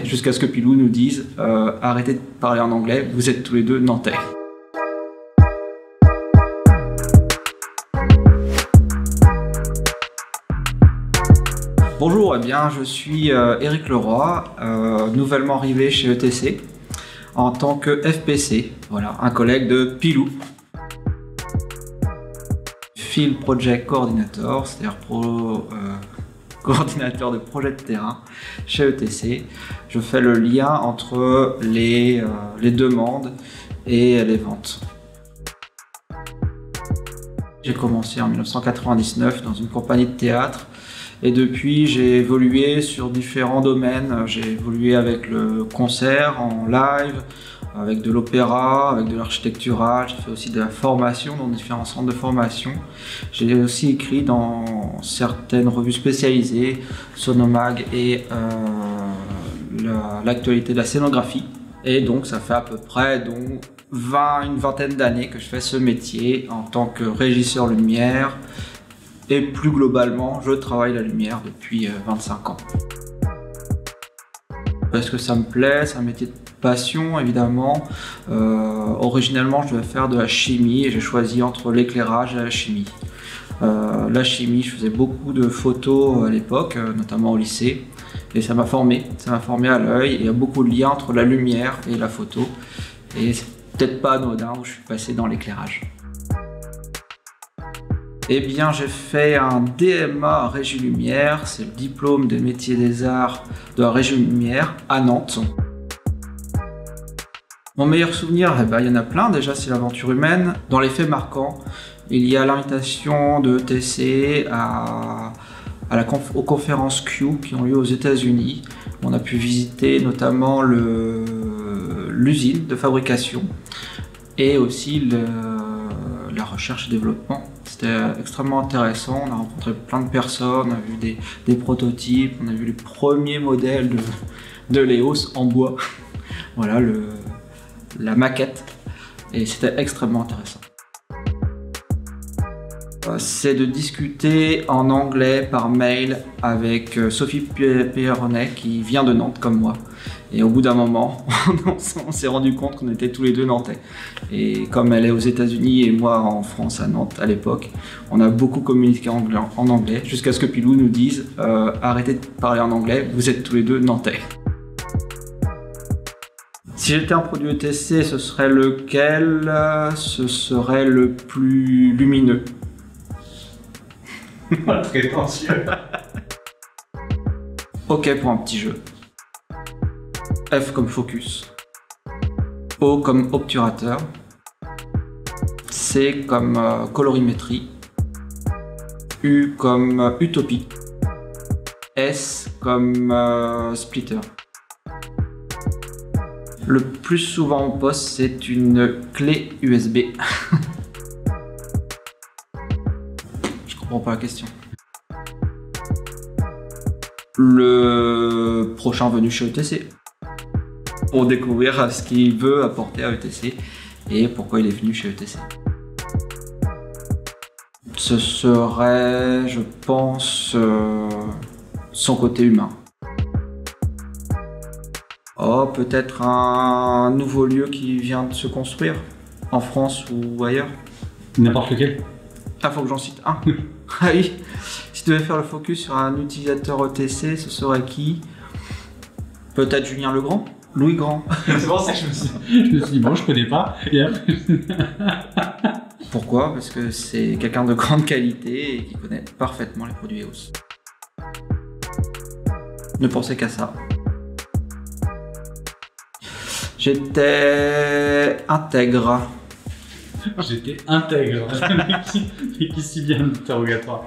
Jusqu'à ce que Pilou nous dise arrêtez de parler en anglais, vous êtes tous les deux nantais. Bonjour, je suis Éric Leroy, nouvellement arrivé chez ETC en tant que FPC, voilà, un collègue de Pilou. Field Project Coordinator, c'est-à-dire coordinateur de projet de terrain chez ETC. Je fais le lien entre les demandes et les ventes. J'ai commencé en 1999 dans une compagnie de théâtre et depuis j'ai évolué sur différents domaines. J'ai évolué avec le concert en live, avec de l'opéra, avec de l'architectural. J'ai fait aussi de la formation dans différents centres de formation. J'ai aussi écrit dans certaines revues spécialisées, Sonomag et l'actualité de la scénographie. Et donc ça fait à peu près une vingtaine d'années que je fais ce métier en tant que régisseur lumière. Et plus globalement, je travaille la lumière depuis 25 ans. Parce que ça me plaît, c'est un métier de passion évidemment. Originellement, je devais faire de la chimie et j'ai choisi entre l'éclairage et la chimie. La chimie, je faisais beaucoup de photos à l'époque, notamment au lycée, et ça m'a formé à l'œil. Il y a beaucoup de liens entre la lumière et la photo, et c'est peut-être pas anodin où je suis passé dans l'éclairage. Eh bien, j'ai fait un DMA Régie Lumière, c'est le diplôme des métiers des arts de la Régie Lumière à Nantes. Mon meilleur souvenir, il y en a plein. Déjà, c'est l'aventure humaine. Dans les faits marquants, il y a l'invitation de ETC aux conférences Q qui ont lieu aux États-Unis. On a pu visiter notamment l'usine de fabrication et aussi la recherche et développement. C'était extrêmement intéressant, on a rencontré plein de personnes, on a vu des prototypes, on a vu les premiers modèles de l'EOS en bois. Voilà la maquette, et c'était extrêmement intéressant. C'est de discuter en anglais par mail avec Sophie Perronnet qui vient de Nantes comme moi. Et au bout d'un moment, on s'est rendu compte qu'on était tous les deux nantais. Et comme elle est aux États-Unis et moi en France, à Nantes à l'époque, on a beaucoup communiqué en anglais jusqu'à ce que Pilou nous dise arrêtez de parler en anglais, vous êtes tous les deux nantais. Si j'étais un produit ETC, ce serait lequel? Ce serait le plus lumineux. Pas très prétentieux. OK pour un petit jeu. F comme focus. O comme obturateur. C comme colorimétrie. U comme utopie. S comme splitter. Le plus souvent au poste, c'est une clé USB. Je comprends pas la question. Le prochain venu chez ETC. Pour découvrir ce qu'il veut apporter à ETC et pourquoi il est venu chez ETC. Ce serait, je pense, son côté humain. Oh, peut-être un nouveau lieu qui vient de se construire, en France ou ailleurs. N'importe lequel. Ah, faut que j'en cite un. Ah oui, si tu devais faire le focus sur un utilisateur ETC, ce serait qui? Peut-être Julien Legrand? Louis Grand. C'est pour ça que je me suis dit, bon, je connais pas. Et après... Pourquoi? Parce que c'est quelqu'un de grande qualité et qui connaît parfaitement les produits EOS. Ne pensez qu'à ça. J'étais intègre. J'étais intègre. Mais qui si bien d'interrogatoire.